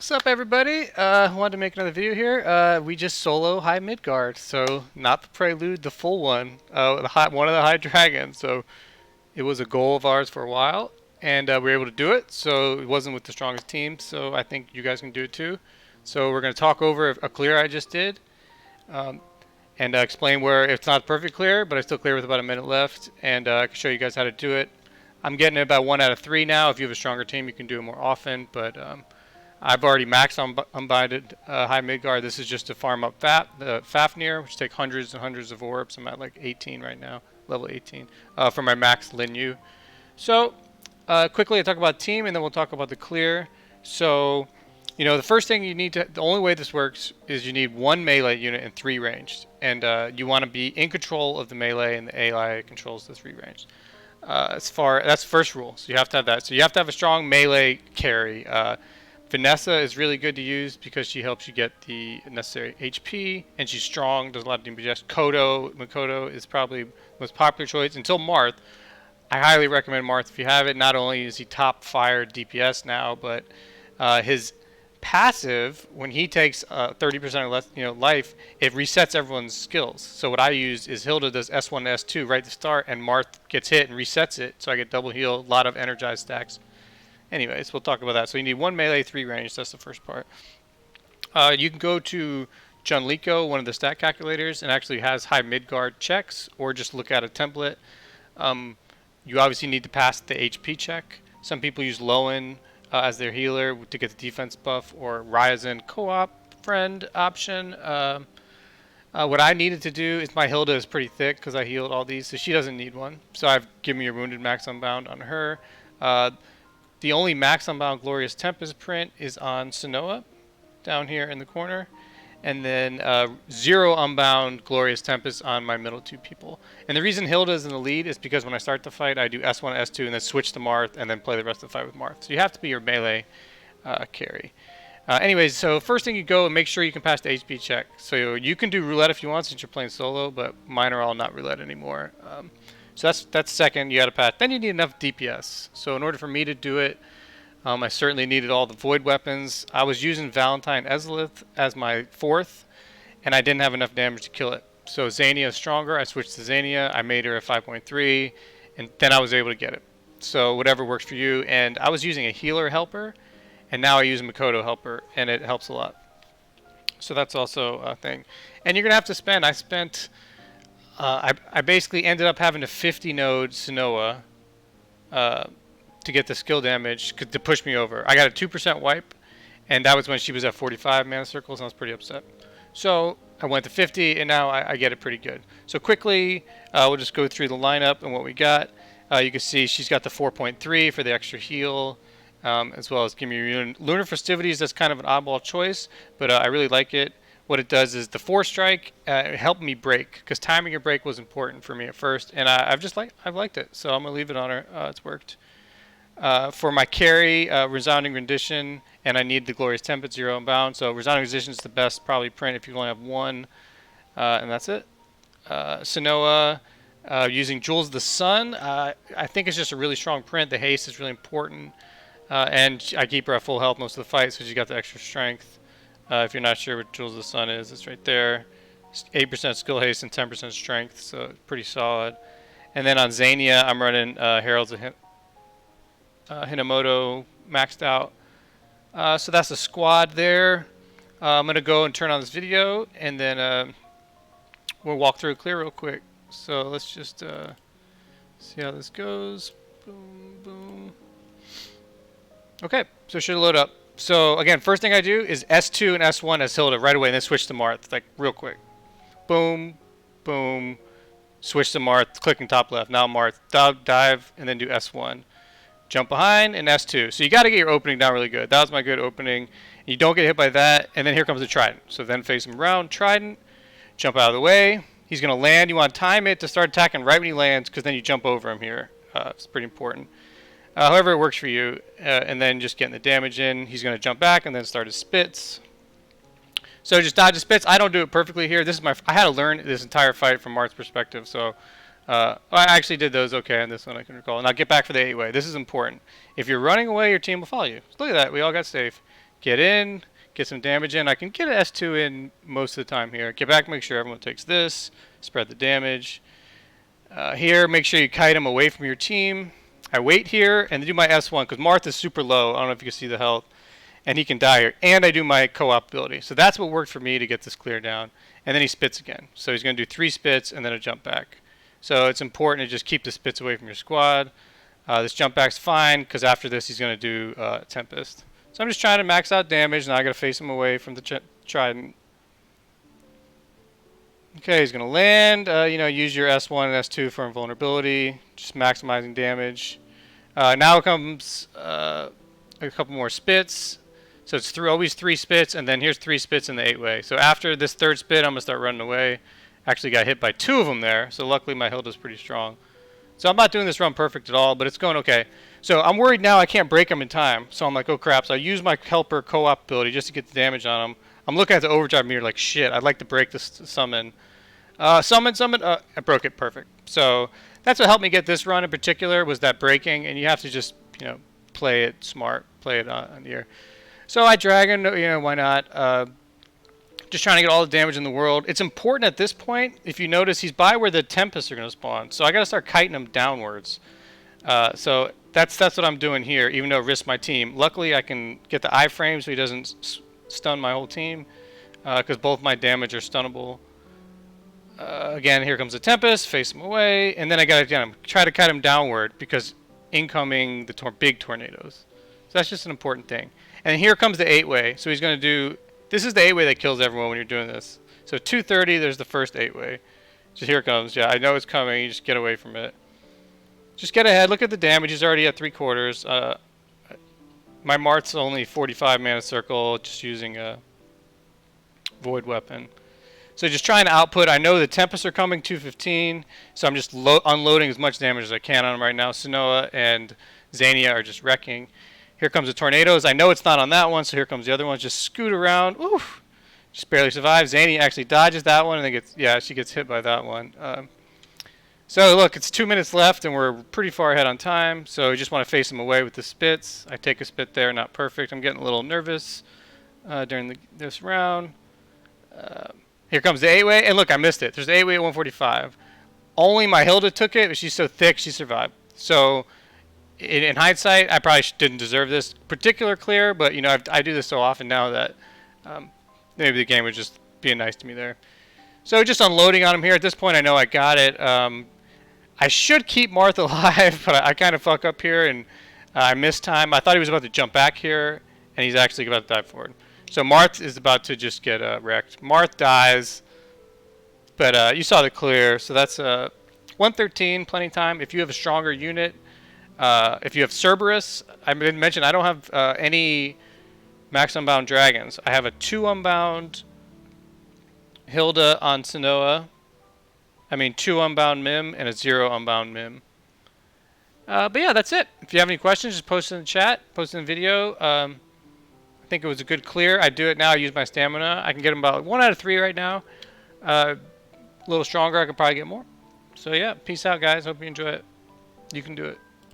What's up, everybody? I wanted to make another video here. We just solo high Midgard, so not the prelude, the full one. One of the high dragons. So it was a goal of ours for a while, and we were able to do it. So it wasn't with the strongest team, so I think you guys can do it too. So we're going to talk over a clear I just did, and explain where it's not perfect clear, but I still clear with about a minute left, and I can show you guys how to do it. I'm getting it about 1 out of 3 now. If you have a stronger team, you can do it more often, but I've already maxed on unbinded high Midgard. This is just to farm up Fafnir, which take hundreds and hundreds of orbs. I'm at like 18 right now, level 18, for my max Linyu. So quickly I talk about team, and then we'll talk about the clear. So, you know, the first thing you need to, the only way this works is you need 1 melee unit and 3 ranged. And you want to be in control of the melee, and the AI controls the 3 ranged. That's the first rule. So you have to have that. So you have to have a strong melee carry. Vanessa is really good to use because she helps you get the necessary HP, and she's strong, does a lot of DPS. Makoto is probably the most popular choice until Marth. I highly recommend Marth if you have it. Not only is he top fire DPS now, but his passive, when he takes 30% or less, life, it resets everyone's skills. So what I use is Hilde does S1 to S2 right at the start, and Marth gets hit and resets it, so I get double heal, a lot of energized stacks. Anyways, we'll talk about that. So you need 1 melee, 3 range. That's the first part. You can go to Junliko, one of the stat calculators, and actually has high Midgard checks, or just look at a template. You obviously need to pass the HP check. Some people use Lowen as their healer to get the defense buff, or Ryzen co-op friend option. What I needed to do is my Hilde is pretty thick because I healed all these, so she doesn't need one. So I've given me a wounded max unbound on her. The only max unbound Glorious Tempest print is on Sinoa, down here in the corner. And then 0 unbound Glorious Tempest on my middle 2 people. And the reason Hilde is in the lead is because when I start the fight, I do S1, S2, and then switch to Marth, and then play the rest of the fight with Marth. So you have to be your melee carry. Anyways, so first thing you go and make sure you can pass the HP check. So you can do roulette if you want since you're playing solo, but mine are all not roulette anymore. So that's second, you got to pass. Then you need enough DPS. So in order for me to do it, I certainly needed all the void weapons. I was using Valentine Ezlith as my 4th, and I didn't have enough damage to kill it. So Xania is stronger. I switched to Xania. I made her a 5.3, and then I was able to get it. So whatever works for you. And I was using a healer helper, and now I use a Makoto helper, and it helps a lot. So that's also a thing. And you're going to have to spend. I spent... I basically ended up having to 50 node Sinoa to get the skill damage to push me over. I got a 2% wipe, and that was when she was at 45 mana circles, and I was pretty upset. So I went to 50, and now I get it pretty good. So quickly, we'll just go through the lineup and what we got. You can see she's got the 4.3 for the extra heal, as well as give me Lunar Festivities. That's kind of an oddball choice, but I really like it. What it does is the 4-strike helped me break, because timing your break was important for me at first, and I've liked it, so I'm gonna leave it on her. It's worked. For my carry, Resounding Rendition, and I need the Glorious Tempest 0 unbound. So Resounding Rendition is the best probably print if you only have 1, and that's it. Sinoa, using Jewels of the Sun. I think it's just a really strong print. The haste is really important, and I keep her at full health most of the fight, so she's got the extra strength. If you're not sure what Jewels of the Sun is, it's right there. 8% skill haste and 10% strength, so pretty solid. And then on Xania, I'm running Heralds of Hinomoto maxed out. So that's the squad there. I'm going to go and turn on this video, and then we'll walk through it clear real quick. So let's just see how this goes. Boom, boom. Okay, so it should load up. So again, first thing I do is S2 and S1 as Hilde right away, and then switch to Marth, like real quick. Boom, boom, switch to Marth, clicking top left. Now Marth, dive, and then do S1. Jump behind, and S2. So you got to get your opening down really good. That was my good opening. You don't get hit by that, and then here comes the Trident. So then face him around, Trident, jump out of the way. He's going to land. You want to time it to start attacking right when he lands, because then you jump over him here. It's pretty important. However it works for you, and then just getting the damage in. He's going to jump back and then start his spits. So just dodge his spits. I don't do it perfectly here. This is I had to learn this entire fight from Marth's perspective, so I actually did those okay on this one, I can recall. And I'll get back for the 8-way. This is important. If you're running away, your team will follow you. Look at that. We all got safe. get in, get some damage in. I can get an S2 in most of the time here. Get back, make sure everyone takes this, spread the damage. Here, make sure you kite him away from your team. I wait here and do my S1 because Marth is super low. I don't know if you can see the health. And he can die here. And I do my co-op ability. So that's what worked for me to get this clear down. And then he spits again. So he's going to do 3 spits and then a jump back. So it's important to just keep the spits away from your squad. This jump back's fine because after this he's going to do Tempest. So I'm just trying to max out damage. Now I got to face him away from the Trident. Okay, he's going to land. Use your S1 and S2 for invulnerability. Just maximizing damage. Now comes a couple more spits. So it's always 3 spits, and then here's 3 spits in the 8-way. So after this 3rd spit, I'm going to start running away. Actually got hit by 2 of them there, so luckily my Hilda's pretty strong. So I'm not doing this run perfect at all, but it's going okay. So I'm worried now I can't break him in time. So I'm like, oh crap. So I use my helper co-op ability just to get the damage on him. I'm looking at the overdrive meter like, shit, I'd like to break this summon. Summon. I broke it perfect. So that's what helped me get this run in particular was that breaking, and you have to just, play it smart, play it on the air. So I dragon, why not? Just trying to get all the damage in the world. It's important at this point, if you notice, he's by where the Tempests are going to spawn. So I got to start kiting him downwards. So that's what I'm doing here, even though it risks my team. Luckily, I can get the iframe so he doesn't stun my whole team, because both my damage are stunnable. Again, here comes the Tempest, face him away, and then I got to try to kite him downward because incoming the big tornadoes. So that's just an important thing. And here comes the 8-way. So he's going to do... This is the 8-way that kills everyone when you're doing this. So 230, there's the first 8-way. So here it comes. Yeah, I know it's coming. You just get away from it. Just get ahead. Look at the damage. He's already at 3/4. My Marth's only 45 mana circle, just using a void weapon. So just trying to output. I know the Tempests are coming, 215. So I'm just unloading as much damage as I can on them right now. Sinoa and Xania are just wrecking. Here comes the tornadoes. I know it's not on that one, so here comes the other one. Just scoot around. Oof. Just barely survives. Xania actually dodges that one, and then she gets hit by that one. So look, it's 2 minutes left, and we're pretty far ahead on time. So you just want to face him away with the spits. I take a spit there, not perfect. I'm getting a little nervous during this round. Here comes the 8-way, and look, I missed it. There's the 8-way at 145. Only my Hilde took it, but she's so thick, she survived. So... In hindsight, I probably didn't deserve this particular clear, but I do this so often now that maybe the game was just being nice to me there. So just unloading on him here. At this point, I know I got it. I should keep Marth alive, but I kind of fuck up here, and I missed time. I thought he was about to jump back here, and he's actually about to dive forward. So Marth is about to just get wrecked. Marth dies, but you saw the clear. So that's 113, plenty of time. If you have a stronger unit... if you have Cerberus, I didn't mention I don't have any max unbound dragons. I have a 2 unbound Hilde on Sinoa. 2 unbound Mim and a 0 unbound Mim. But yeah, that's it. If you have any questions, just post in the chat, post in the video. I think it was a good clear. I do it now. I use my stamina. I can get them about 1 out of 3 right now. A little stronger, I could probably get more. So yeah, peace out, guys. Hope you enjoy it. You can do it.